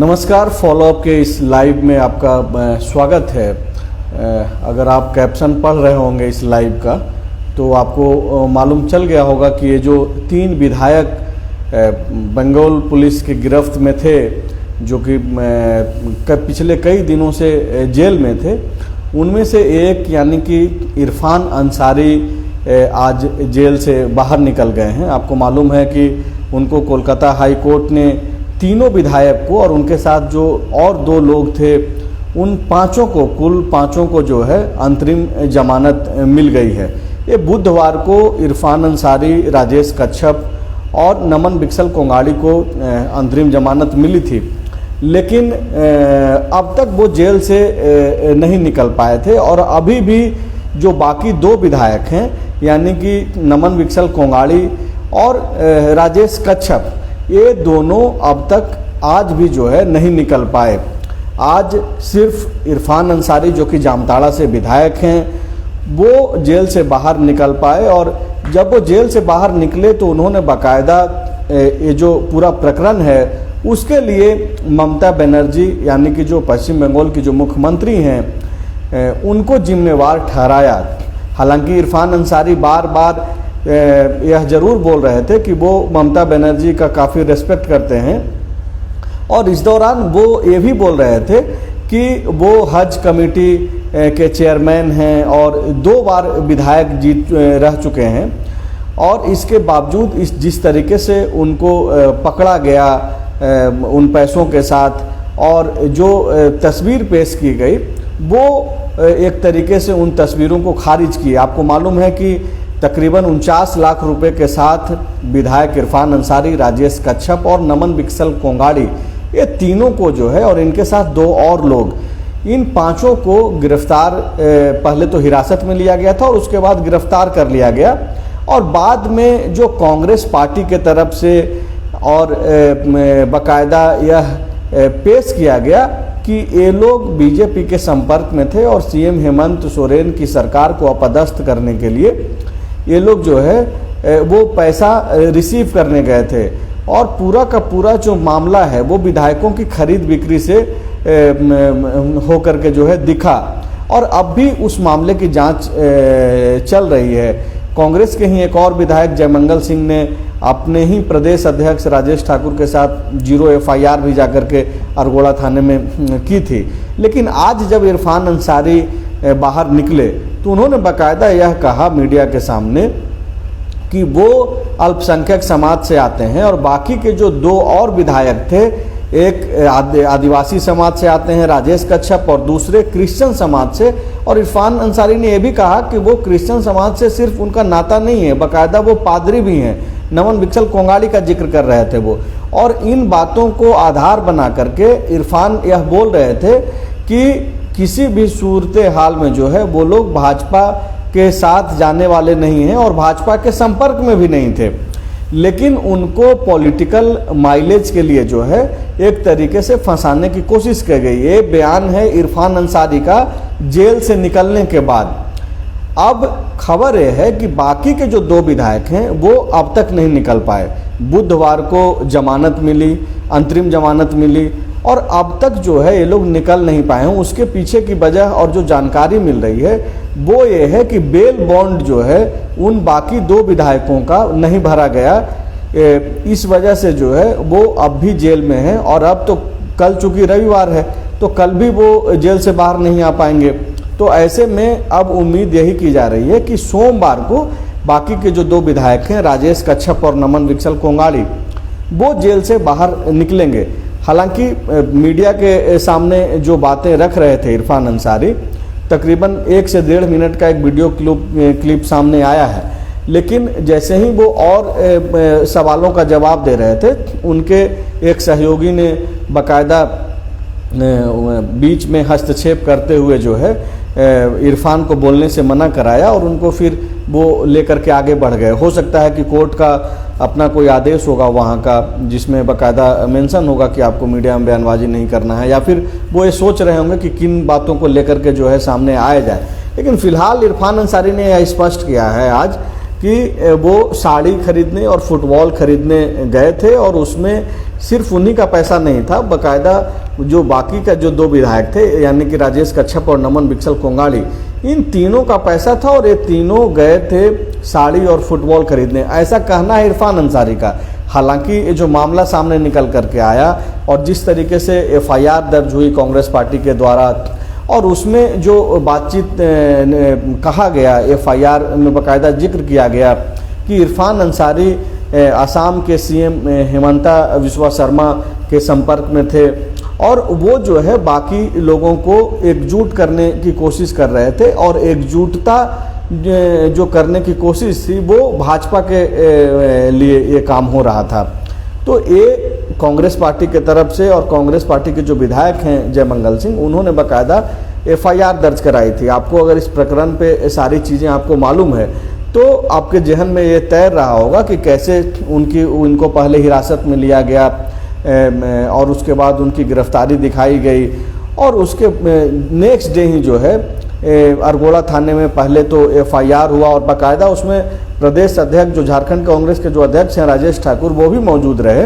नमस्कार, फॉलोअप के इस लाइव में आपका स्वागत है। अगर आप कैप्शन पढ़ रहे होंगे इस लाइव का तो आपको मालूम चल गया होगा कि ये जो 3 विधायक बंगाल पुलिस की गिरफ्त में थे, जो कि पिछले कई दिनों से जेल में थे, उनमें से एक यानी कि इरफान अंसारी आज जेल से बाहर निकल गए हैं। आपको मालूम है कि उनको कोलकाता हाई कोर्ट ने तीनों विधायक को और उनके साथ जो और 2 लोग थे उन पांचों को, कुल 5 को जो है अंतरिम जमानत मिल गई है। ये बुधवार को इरफान अंसारी, राजेश कच्छप और नमन बिक्सल कोंगाड़ी को अंतरिम जमानत मिली थी, लेकिन अब तक वो जेल से नहीं निकल पाए थे। और अभी भी जो बाकी 2 विधायक हैं यानी कि नमन बिक्सल कोंगाड़ी और राजेश कच्छप, ये दोनों अब तक आज भी जो है नहीं निकल पाए। आज सिर्फ इरफान अंसारी जो कि जामताड़ा से विधायक हैं वो जेल से बाहर निकल पाए, और जब वो जेल से बाहर निकले तो उन्होंने बाकायदा ये जो पूरा प्रकरण है उसके लिए ममता बनर्जी यानी कि जो पश्चिम बंगाल की जो मुख्यमंत्री हैं उनको जिम्मेवार ठहराया। हालांकि इरफान अंसारी बार बार यह जरूर बोल रहे थे कि वो ममता बनर्जी का काफ़ी रेस्पेक्ट करते हैं, और इस दौरान वो ये भी बोल रहे थे कि वो हज कमेटी के चेयरमैन हैं और 2 बार विधायक जीत रह चुके हैं। और इसके बावजूद जिस तरीके से उनको पकड़ा गया उन पैसों के साथ और जो तस्वीर पेश की गई, वो एक तरीके से उन तस्वीरों को खारिज की। आपको मालूम है कि तकरीबन 49 लाख रुपए के साथ विधायक इरफान अंसारी, राजेश कच्छप और नमन बिक्सल कोंगाड़ी, ये तीनों को जो है, और इनके साथ 2 और लोग, इन 5 को गिरफ्तार पहले तो हिरासत में लिया गया था और उसके बाद गिरफ्तार कर लिया गया। और बाद में जो कांग्रेस पार्टी के तरफ से और बाकायदा यह पेश किया गया कि ये लोग बीजेपी के संपर्क में थे और सीएम हेमंत सोरेन की सरकार को अपदस्थ करने के लिए ये लोग जो है वो पैसा रिसीव करने गए थे। और पूरा का पूरा जो मामला है वो विधायकों की खरीद बिक्री से होकर के जो है दिखा, और अब भी उस मामले की जांच चल रही है। कांग्रेस के ही एक और विधायक जयमंगल सिंह ने अपने ही प्रदेश अध्यक्ष राजेश ठाकुर के साथ 0 FIR भी जाकर के अरगोड़ा थाने में की थी। लेकिन आज जब इरफान अंसारी बाहर निकले तो उन्होंने बाकायदा यह कहा मीडिया के सामने कि वो अल्पसंख्यक समाज से आते हैं, और बाकी के जो 2 और विधायक थे, एक आदिवासी समाज से आते हैं राजेश कच्छप और दूसरे क्रिश्चियन समाज से। और इरफान अंसारी ने यह भी कहा कि वो क्रिश्चियन समाज से सिर्फ उनका नाता नहीं है, बाकायदा वो पादरी भी हैं। नमन बिक्सल कोंगाड़ी का जिक्र कर रहे थे वो, और इन बातों को आधार बना करके इरफान यह बोल रहे थे कि किसी भी सूरत हाल में जो है वो लोग भाजपा के साथ जाने वाले नहीं हैं और भाजपा के संपर्क में भी नहीं थे, लेकिन उनको पॉलिटिकल माइलेज के लिए जो है एक तरीके से फंसाने की कोशिश की गई। ये बयान है इरफान अंसारी का जेल से निकलने के बाद। अब खबर यह है कि बाकी के जो 2 विधायक हैं वो अब तक नहीं निकल पाए। बुधवार को जमानत मिली, अंतरिम जमानत मिली, और अब तक जो है ये लोग निकल नहीं पाए हैं। उसके पीछे की वजह और जो जानकारी मिल रही है वो ये है कि बेल बॉन्ड जो है उन बाकी 2 विधायकों का नहीं भरा गया। इस वजह से जो है वो अब भी जेल में है, और अब तो कल चूँकि रविवार है तो कल भी वो जेल से बाहर नहीं आ पाएंगे। तो ऐसे में अब उम्मीद यही की जा रही है कि सोमवार को बाकी के जो 2 विधायक हैं राजेश कच्छप और नमन बिक्सल कोंगाड़ी, वो जेल से बाहर निकलेंगे। हालांकि मीडिया के सामने जो बातें रख रहे थे इरफान अंसारी, तकरीबन 1 से 1.5 मिनट का एक वीडियो क्लिप सामने आया है, लेकिन जैसे ही वो और सवालों का जवाब दे रहे थे, उनके एक सहयोगी ने बाकायदा बीच में हस्तक्षेप करते हुए जो है इरफान को बोलने से मना कराया, और उनको फिर वो लेकर के आगे बढ़ गए। हो सकता है कि कोर्ट का अपना कोई आदेश होगा वहाँ का जिसमें बाकायदा मेंशन होगा कि आपको मीडिया में बयानबाजी नहीं करना है, या फिर वो ये सोच रहे होंगे कि किन बातों को लेकर के जो है सामने आया जाए। लेकिन फिलहाल इरफान अंसारी ने यह स्पष्ट किया है आज कि वो साड़ी खरीदने और फुटबॉल खरीदने गए थे और उसमें सिर्फ उन्हीं का पैसा नहीं था, बाकायदा जो बाकी का जो 2 विधायक थे यानी कि राजेश कच्छप और नमन विकसल कोंगाड़ी, इन तीनों का पैसा था और ये तीनों गए थे साड़ी और फुटबॉल खरीदने, ऐसा कहना है इरफान अंसारी का। हालांकि ये जो मामला सामने निकल करके आया और जिस तरीके से एफआईआर दर्ज हुई कांग्रेस पार्टी के द्वारा और उसमें जो बातचीत कहा गया, एफआईआर में बाकायदा जिक्र किया गया कि इरफान अंसारी असम के सीएम हेमंता बिस्वा शर्मा के संपर्क में थे और वो जो है बाकी लोगों को एकजुट करने की कोशिश कर रहे थे और एकजुटता जो करने की कोशिश थी वो भाजपा के लिए ये काम हो रहा था। तो ये कांग्रेस पार्टी के तरफ से और कांग्रेस पार्टी के जो विधायक हैं जयमंगल सिंह, उन्होंने बाकायदा एफआईआर दर्ज कराई थी। आपको अगर इस प्रकरण पे सारी चीज़ें आपको मालूम है तो आपके जहन में ये तैर रहा होगा कि कैसे उनको पहले हिरासत में लिया गया और उसके बाद उनकी गिरफ्तारी दिखाई गई और उसके नेक्स्ट डे ही जो है अरगोड़ा थाने में पहले तो एफआईआर हुआ और बाकायदा उसमें प्रदेश अध्यक्ष जो झारखंड कांग्रेस के जो अध्यक्ष हैं राजेश ठाकुर, वो भी मौजूद रहे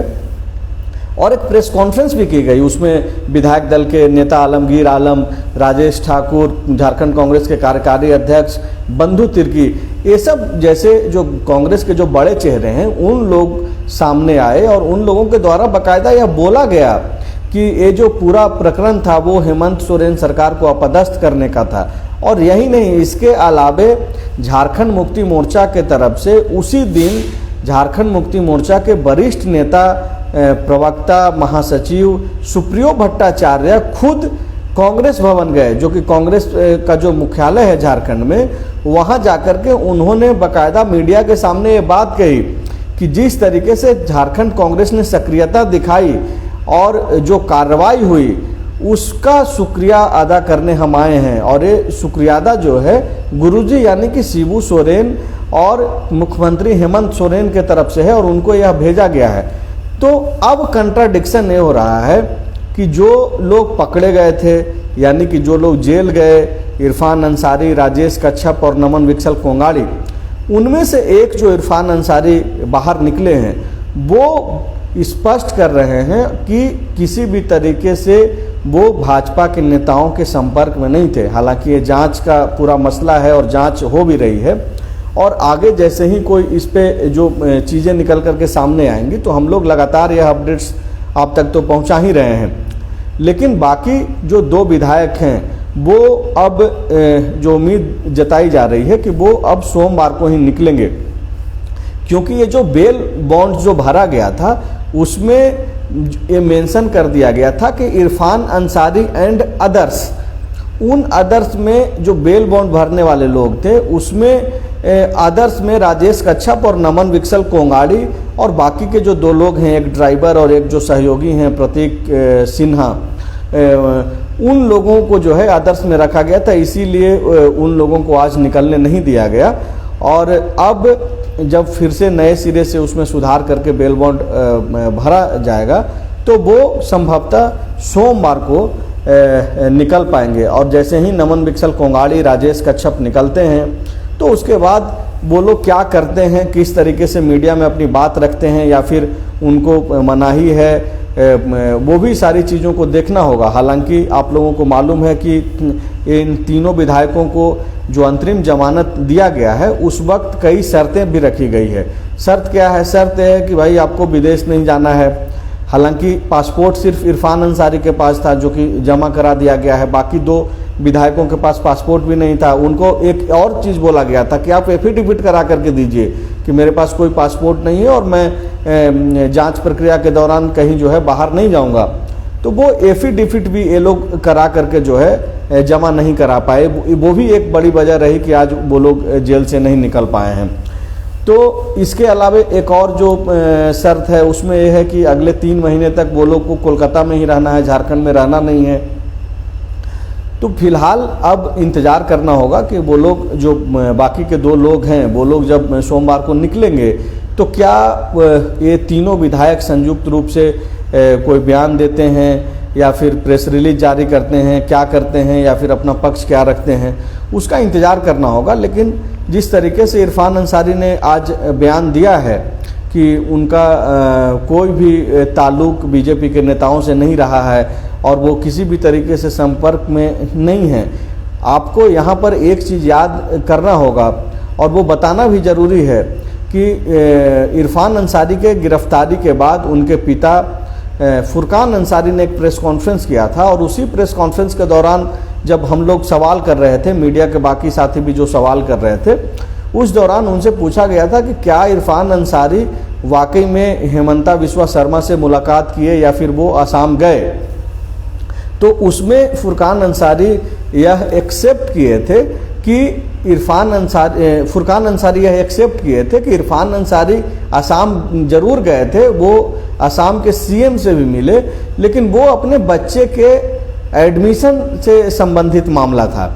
और एक प्रेस कॉन्फ्रेंस भी की गई। उसमें विधायक दल के नेता आलमगीर आलम, राजेश ठाकुर, झारखंड कांग्रेस के कार्यकारी अध्यक्ष बंधु तिर्की, ये सब जैसे जो कांग्रेस के जो बड़े चेहरे हैं उन लोग सामने आए और उन लोगों के द्वारा बाकायदा यह बोला गया कि ये जो पूरा प्रकरण था वो हेमंत सोरेन सरकार को अपदस्थ करने का था। और यही नहीं, इसके अलावे झारखंड मुक्ति मोर्चा के तरफ से उसी दिन झारखंड मुक्ति मोर्चा के वरिष्ठ नेता प्रवक्ता महासचिव सुप्रियो भट्टाचार्य खुद कांग्रेस भवन गए, जो कि कांग्रेस का जो मुख्यालय है झारखंड में, वहां जाकर के उन्होंने बाकायदा मीडिया के सामने ये बात कही कि जिस तरीके से झारखंड कांग्रेस ने सक्रियता दिखाई और जो कार्रवाई हुई उसका शुक्रिया अदा करने हम आए हैं और ये शुक्रिया अदा जो है गुरुजी यानी कि शिबू सोरेन और मुख्यमंत्री हेमंत सोरेन के तरफ से है और उनको यह भेजा गया है। तो अब कंट्राडिक्शन ये हो रहा है कि जो लोग पकड़े गए थे यानी कि जो लोग जेल गए, इरफान अंसारी, राजेश कच्छप और नमन विकसल कोंगाड़ी, उनमें से एक जो इरफान अंसारी बाहर निकले हैं वो स्पष्ट कर रहे हैं कि किसी भी तरीके से वो भाजपा के नेताओं के संपर्क में नहीं थे। हालांकि ये जांच का पूरा मसला है और जांच हो भी रही है और आगे जैसे ही कोई इस पे जो चीज़ें निकल करके सामने आएंगी तो हम लोग लगातार यह अपडेट्स आप तक तो पहुंचा ही रहे हैं। लेकिन बाकी जो 2 विधायक हैं वो अब जो उम्मीद जताई जा रही है कि वो अब सोमवार को ही निकलेंगे, क्योंकि ये जो बेल बॉन्ड जो भरा गया था उसमें ये मेंशन कर दिया गया था कि इरफान अंसारी एंड अदर्स, उन अदर्स में जो बेल बॉन्ड भरने वाले लोग थे उसमें अदर्स में राजेश कच्छप और नमन विकसल कोंगाड़ी और बाकी के जो 2 लोग हैं, एक ड्राइवर और एक जो सहयोगी हैं प्रतीक सिन्हा, उन लोगों को जो है अदर्स में रखा गया था, इसीलिए उन लोगों को आज निकलने नहीं दिया गया। और अब जब फिर से नए सिरे से उसमें सुधार करके बेल बॉन्ड भरा जाएगा तो वो संभवतः सोमवार को निकल पाएंगे। और जैसे ही नमन विकसल कोंगाड़ी, राजेश कच्छप निकलते हैं तो उसके बाद वो लोग क्या करते हैं, किस तरीके से मीडिया में अपनी बात रखते हैं या फिर उनको मनाही है, वो भी सारी चीज़ों को देखना होगा। हालांकि आप लोगों को मालूम है कि इन तीनों विधायकों को जो अंतरिम जमानत दिया गया है उस वक्त कई शर्तें भी रखी गई है। शर्त क्या है? शर्त है कि भाई आपको विदेश नहीं जाना है। हालांकि पासपोर्ट सिर्फ इरफान अंसारी के पास था जो कि जमा करा दिया गया है, बाकी 2 विधायकों के पास पासपोर्ट भी नहीं था। उनको एक और चीज़ बोला गया था कि आप एफिडेविट करा करके दीजिए कि मेरे पास कोई पासपोर्ट नहीं है और मैं जांच प्रक्रिया के दौरान कहीं जो है बाहर नहीं जाऊंगा। तो वो एफिडेविट भी ये लोग करा करके जो है जमा नहीं करा पाए। वो भी एक बड़ी वजह रही कि आज वो लोग जेल से नहीं निकल पाए हैं। तो इसके अलावा एक और जो शर्त है उसमें यह है कि अगले 3 महीने तक वो लोग को कोलकाता में ही रहना है, झारखंड में रहना नहीं है। तो फिलहाल अब इंतज़ार करना होगा कि वो लोग जो बाकी के 2 लोग हैं वो लोग जब सोमवार को निकलेंगे तो क्या ये तीनों विधायक संयुक्त रूप से कोई बयान देते हैं या फिर प्रेस रिलीज जारी करते हैं, क्या करते हैं या फिर अपना पक्ष क्या रखते हैं, उसका इंतज़ार करना होगा। लेकिन जिस तरीके से इरफान अंसारी ने आज बयान दिया है कि उनका कोई भी ताल्लुक बीजेपी के नेताओं से नहीं रहा है और वो किसी भी तरीके से संपर्क में नहीं है। आपको यहाँ पर एक चीज़ याद करना होगा और वो बताना भी ज़रूरी है कि इरफान अंसारी के गिरफ्तारी के बाद उनके पिता फुरकान अंसारी ने एक प्रेस कॉन्फ्रेंस किया था और उसी प्रेस कॉन्फ्रेंस के दौरान जब हम लोग सवाल कर रहे थे, मीडिया के बाकी साथी भी जो सवाल कर रहे थे, उस दौरान उनसे पूछा गया था कि क्या इरफान अंसारी वाकई में हेमंता बिस्वा शर्मा से मुलाकात किए या फिर वो असम गए। तो उसमें फुरकान अंसारी यह एक्सेप्ट किए थे कि फुरकान अंसारी यह एक्सेप्ट किए थे कि इरफान अंसारी असम जरूर गए थे, वो असम के सीएम से भी मिले, लेकिन वो अपने बच्चे के एडमिशन से संबंधित मामला था।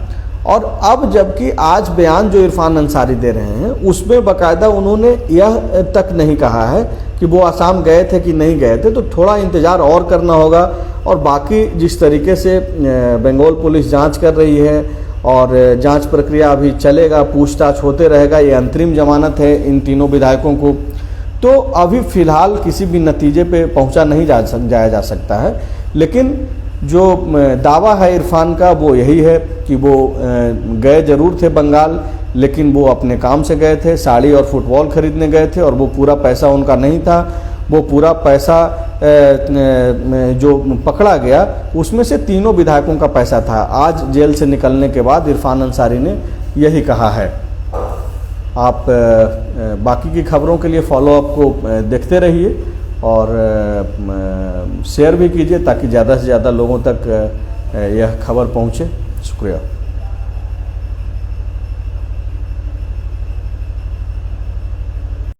और अब जबकि आज बयान जो इरफान अंसारी दे रहे हैं उसमें बाकायदा उन्होंने यह तक नहीं कहा है कि वो असम गए थे कि नहीं गए थे। तो थोड़ा इंतज़ार और करना होगा। और बाकी जिस तरीके से बंगाल पुलिस जांच कर रही है और जांच प्रक्रिया अभी चलेगा, पूछताछ होते रहेगा, ये अंतरिम जमानत है इन तीनों विधायकों को, तो अभी फ़िलहाल किसी भी नतीजे पे पहुंचा नहीं जाया जा सकता है। लेकिन जो दावा है इरफान का वो यही है कि वो गए ज़रूर थे बंगाल, लेकिन वो अपने काम से गए थे, साड़ी और फुटबॉल खरीदने गए थे और वो पूरा पैसा उनका नहीं था। वो पूरा पैसा जो पकड़ा गया उसमें से तीनों विधायकों का पैसा था। आज जेल से निकलने के बाद इरफान अंसारी ने यही कहा है। आप बाकी की खबरों के लिए फॉलोअप को देखते रहिए और शेयर भी कीजिए ताकि ज़्यादा से ज़्यादा लोगों तक यह खबर पहुँचे। शुक्रिया।